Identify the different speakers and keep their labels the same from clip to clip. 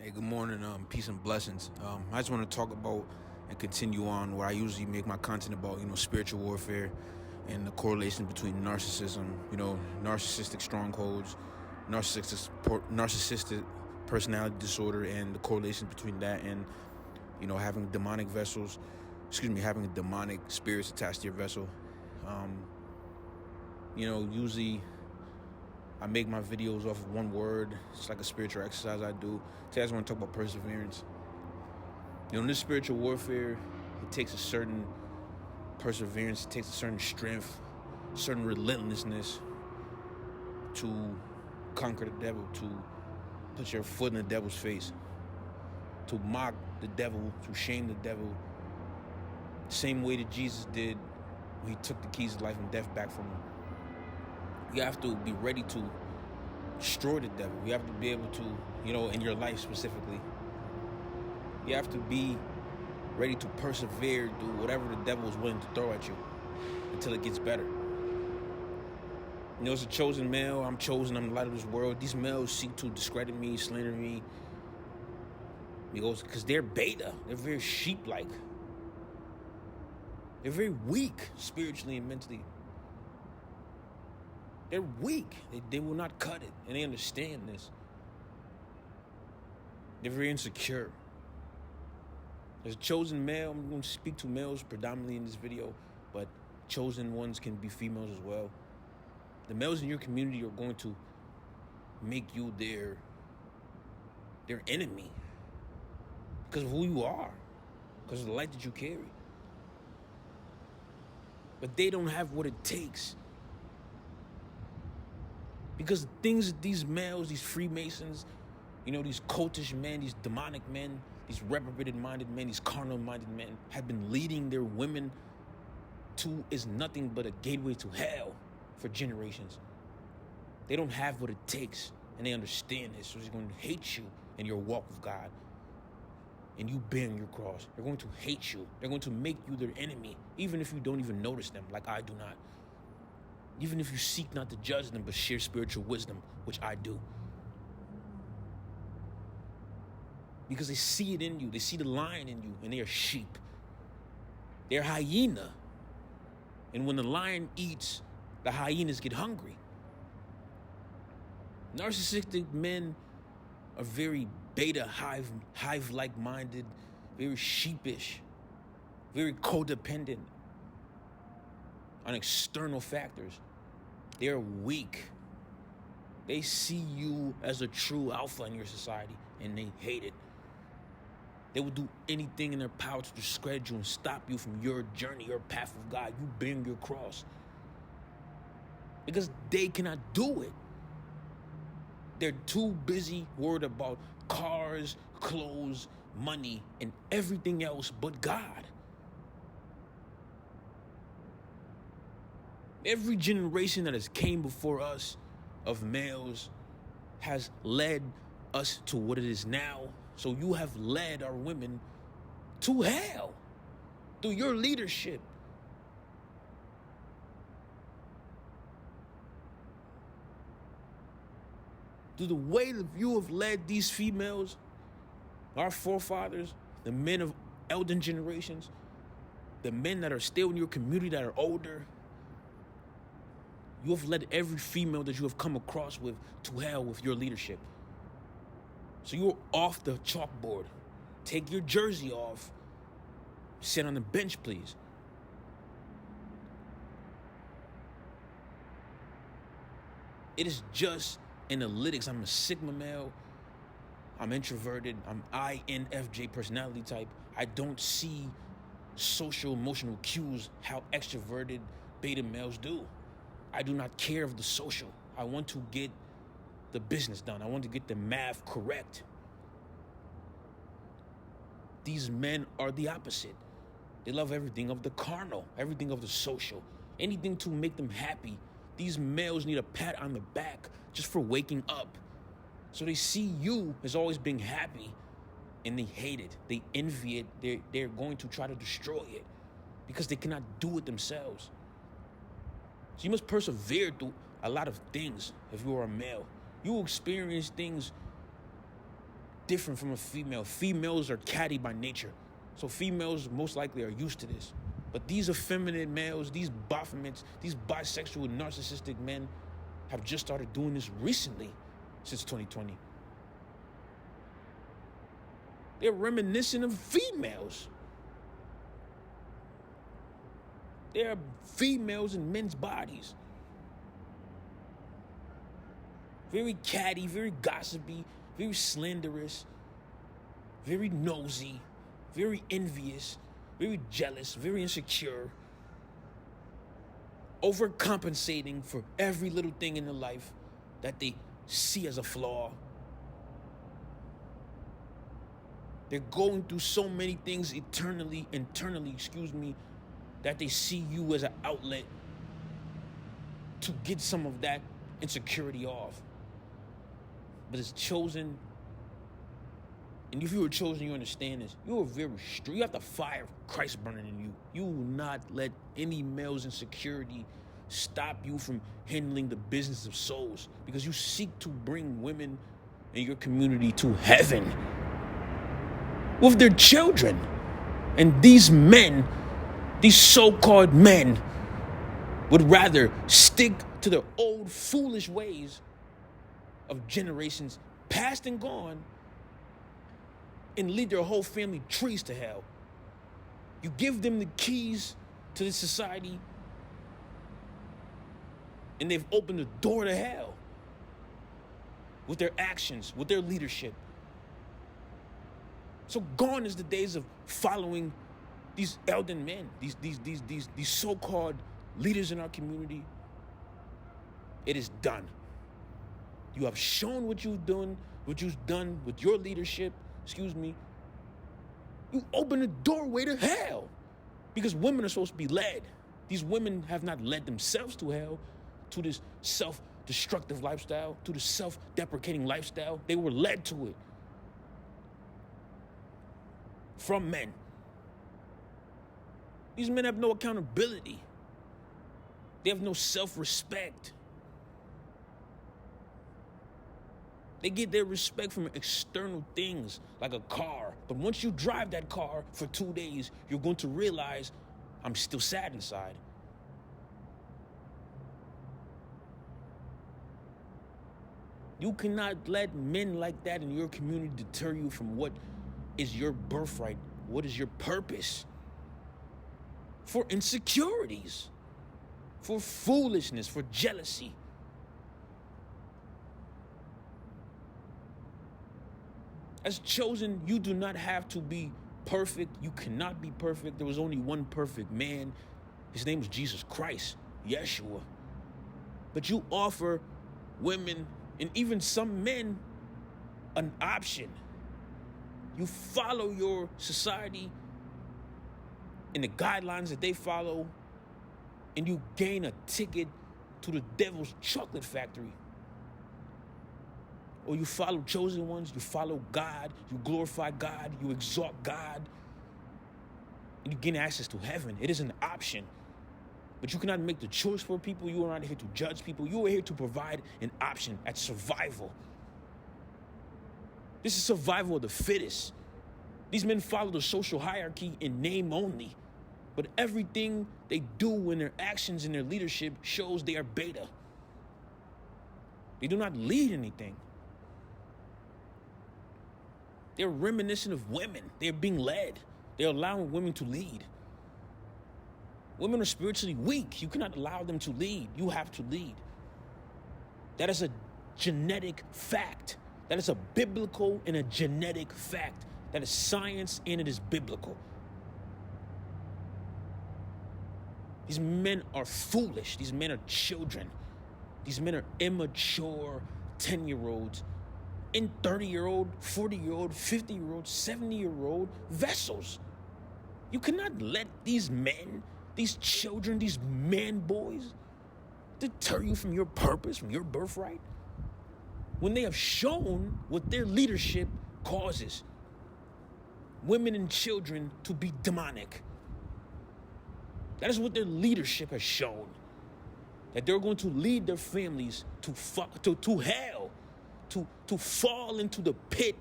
Speaker 1: Hey, good morning. Peace and blessings. I just want to talk about and continue on what I usually make my content about. Spiritual warfare and the correlation between narcissism. Narcissistic strongholds, narcissistic personality disorder, and the correlation between that and having demonic vessels. Having demonic spirits attached to your vessel. Usually I make my videos off of one word. It's like a spiritual exercise I do. Today I just want to talk about perseverance. In this spiritual warfare, it takes a certain perseverance, it takes a certain strength, certain relentlessness to conquer the devil, to put your foot in the devil's face, to mock the devil, to shame the devil. Same way that Jesus did when he took the keys of life and death back from him. You have to be ready to destroy the devil. You have to be able to, in your life specifically, you have to be ready to persevere through whatever the devil is willing to throw at you until it gets better. As a chosen male, I'm chosen, I'm the light of this world. These males seek to discredit me, slander me, because they're beta. They're very sheep-like. They're very weak spiritually and mentally. They're weak. They will not cut it. And they understand this. They're very insecure. As a chosen male, I'm going to speak to males predominantly in this video, but chosen ones can be females as well. The males in your community are going to make you their enemy because of who you are, because of the light that you carry. But they don't have what it takes. Because the things that these males, these Freemasons, these cultish men, these demonic men, these reprobated-minded men, these carnal-minded men have been leading their women to is nothing but a gateway to hell for generations. They don't have what it takes, and they understand this, so they're going to hate you in your walk with God. And you bearing your cross. They're going to hate you. They're going to make you their enemy, even if you don't even notice them, like I do not. Even if you seek not to judge them, but share spiritual wisdom, which I do. Because they see it in you. They see the lion in you, and they are sheep. They're hyena. And when the lion eats, the hyenas get hungry. Narcissistic men are very beta, hive-like minded, very sheepish, very codependent on external factors. They're weak. They see you as a true alpha in your society, and they hate it. They will do anything in their power to discredit you and stop you from your journey, your path of God. You bearing your cross. Because they cannot do it. They're too busy worried about cars, clothes, money, and everything else but God. Every generation that has came before us of males has led us to what it is now. So you have led our women to hell through your leadership. Through the way that you have led these females, our forefathers, the men of elder generations, the men that are still in your community that are older. You have led every female that you have come across with to hell with your leadership. So you're off the chalkboard. Take your jersey off. Sit on the bench, please. It is just analytics. I'm a Sigma male. I'm introverted. I'm INFJ personality type. I don't see social emotional cues how extroverted beta males do. I do not care of the social. I want to get the business done. I want to get the math correct. These men are the opposite. They love everything of the carnal, everything of the social, anything to make them happy. These males need a pat on the back just for waking up. So they see you as always being happy, and they hate it. They envy it. They're going to try to destroy it because they cannot do it themselves. So you must persevere through a lot of things if you are a male. You will experience things different from a female. Females are catty by nature. So females most likely are used to this. But these effeminate males, these Baphomets, these bisexual, narcissistic men have just started doing this recently, since 2020. They're reminiscent of females. They are females in men's bodies. Very catty, very gossipy, very slanderous, very nosy, very envious, very jealous, very insecure, overcompensating for every little thing in their life that they see as a flaw. They're going through so many things internally, that they see you as an outlet to get some of that insecurity off. But it's chosen, and if you were chosen, you understand this. You are very strong. You have the fire of Christ burning in you. You will not let any male's insecurity stop you from handling the business of souls, because you seek to bring women in your community to heaven with their children. And these men, these so-called men, would rather stick to their old foolish ways of generations past and gone and lead their whole family trees to hell. You give them the keys to this society and they've opened the door to hell with their actions, with their leadership. So gone is the days of following these elder men, these so-called leaders in our community. It is done. You have shown what you've done with your leadership. You open the doorway to hell, because women are supposed to be led. These women have not led themselves to hell, to this self-destructive lifestyle, to the self-deprecating lifestyle. They were led to it from men. These men have no accountability. They have no self-respect. They get their respect from external things like a car. But once you drive that car for 2 days, you're going to realize I'm still sad inside. You cannot let men like that in your community deter you from what is your birthright, what is your purpose. For insecurities, for foolishness, for jealousy. As chosen, you do not have to be perfect. You cannot be perfect. There was only one perfect man. His name was Jesus Christ, Yeshua. But you offer women and even some men an option. You follow your society and the guidelines that they follow, and you gain a ticket to the devil's chocolate factory. Or you follow chosen ones, you follow God, you glorify God, you exalt God, and you gain access to heaven. It is an option. But you cannot make the choice for people. You are not here to judge people. You are here to provide an option at survival. This is survival of the fittest. These men follow the social hierarchy in name only. But everything they do in their actions and their leadership shows they are beta. They do not lead anything. They're reminiscent of women. They're being led. They're allowing women to lead. Women are spiritually weak. You cannot allow them to lead. You have to lead. That is a genetic fact. That is a biblical and a genetic fact. That is science and it is biblical. These men are foolish. These men are children. These men are immature 10-year-olds and 30-year-old, 40-year-old, 50-year-old, 70-year-old vessels. You cannot let these men, these children, these man boys deter you from your purpose, from your birthright, when they have shown what their leadership causes women and children to be demonic. That is what their leadership has shown. That they're going to lead their families to hell, to fall into the pit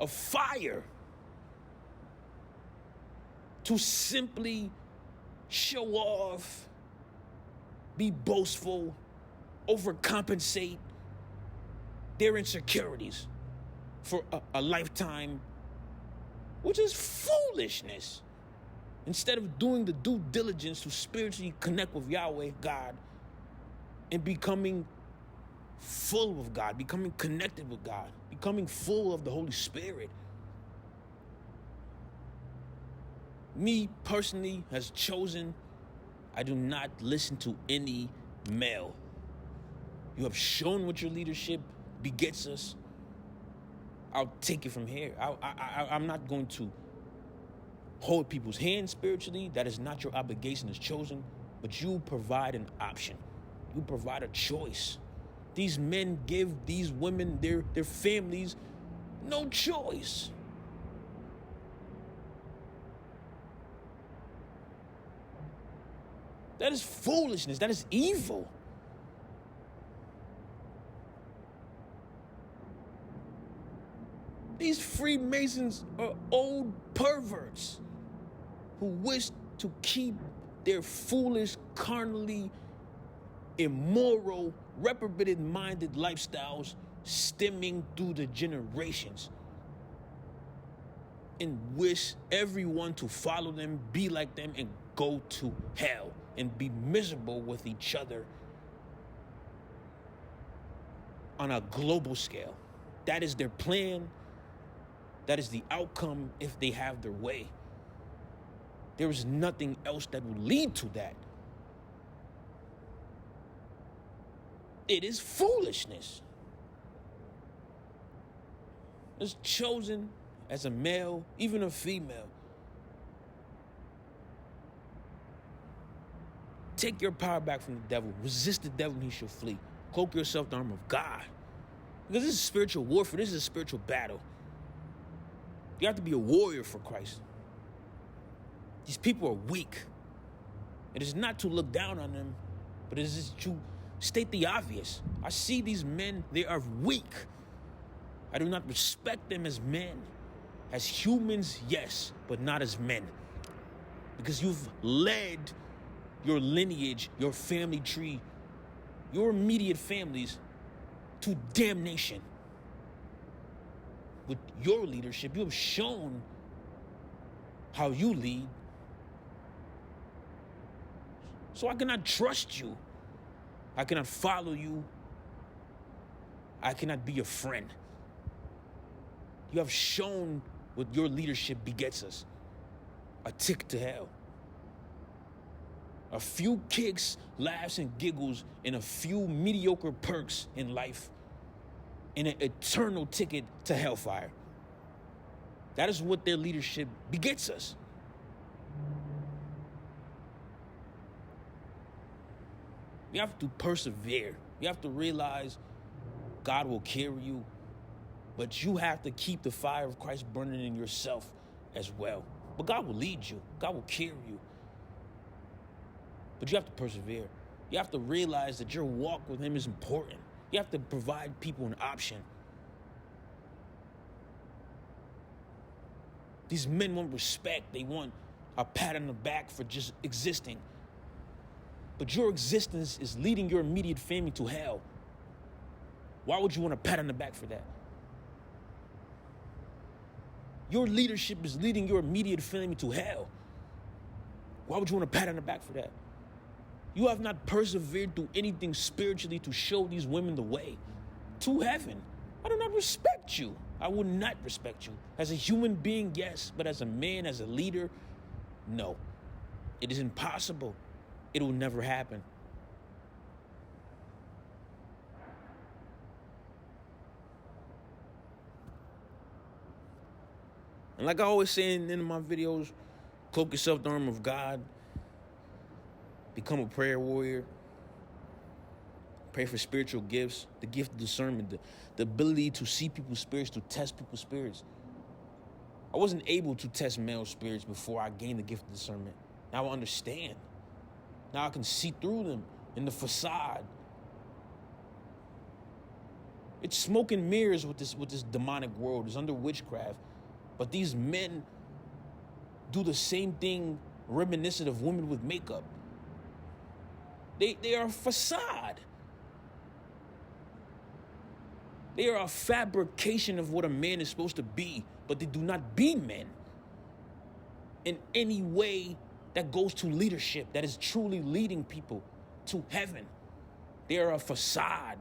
Speaker 1: of fire to simply show off, be boastful, overcompensate their insecurities for a lifetime, which is foolishness. Instead of doing the due diligence to spiritually connect with Yahweh, God, and becoming full of God, becoming connected with God, becoming full of the Holy Spirit. Me personally has chosen, I do not listen to any male. You have shown what your leadership begets us. I'll take it from here. I'm not going to hold people's hands spiritually. That is not your obligation as chosen, but you provide an option. You provide a choice. These men give these women, their families, no choice. That is foolishness. That is evil. These Freemasons are old perverts who wish to keep their foolish, carnally, immoral, reprobate-minded lifestyles stemming through the generations, and wish everyone to follow them, be like them, and go to hell and be miserable with each other on a global scale. That is their plan. That is the outcome if they have their way. There is nothing else that will lead to that. It is foolishness. It's chosen as a male, even a female. Take your power back from the devil. Resist the devil and he shall flee. Cloak yourself in the armor of God. Because this is spiritual warfare. This is a spiritual battle. You have to be a warrior for Christ. These people are weak. It is not to look down on them, but it is to state the obvious. I see these men, they are weak. I do not respect them as men. As humans, yes, but not as men. Because you've led your lineage, your family tree, your immediate families to damnation. With your leadership, you have shown how you lead. So I cannot trust you. I cannot follow you. I cannot be your friend. You have shown what your leadership begets us. A tick to hell. A few kicks, laughs, and giggles, and a few mediocre perks in life, and an eternal ticket to hellfire. That is what their leadership begets us. You have to persevere. You have to realize God will carry you, but you have to keep the fire of Christ burning in yourself as well. But God will lead you. God will carry you. But you have to persevere. You have to realize that your walk with him is important. You have to provide people an option. These men want respect. They want a pat on the back for just existing. But your existence is leading your immediate family to hell. Why would you want a pat on the back for that? Your leadership is leading your immediate family to hell. Why would you want a pat on the back for that? You have not persevered through anything spiritually to show these women the way to heaven. I do not respect you. I will not respect you. As a human being, yes, but as a man, as a leader, no. It is impossible. It will never happen. And like I always say in my videos, cloak yourself in the armor of God. Become a prayer warrior. Pray for spiritual gifts, the gift of discernment, the ability to see people's spirits, to test people's spirits. I wasn't able to test male spirits before I gained the gift of discernment. Now I understand. Now I can see through them in the facade. It's smoke and mirrors with this demonic world. It's under witchcraft. But these men do the same thing reminiscent of women with makeup. They are a facade. They are a fabrication of what a man is supposed to be, but they do not be men in any way that goes to leadership, that is truly leading people to heaven. They are a facade.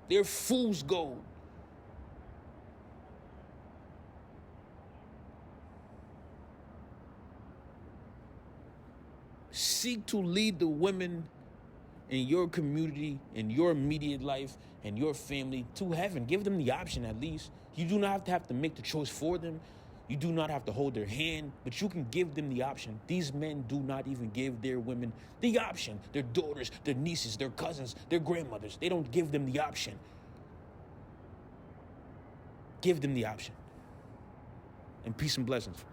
Speaker 1: They're fool's gold. Seek to lead the women in your community, in your immediate life, and your family to heaven. Give them the option at least. You do not have to make the choice for them. You do not have to hold their hand, but you can give them the option. These men do not even give their women the option. Their daughters, their nieces, their cousins, their grandmothers, they don't give them the option. Give them the option. And peace and blessings.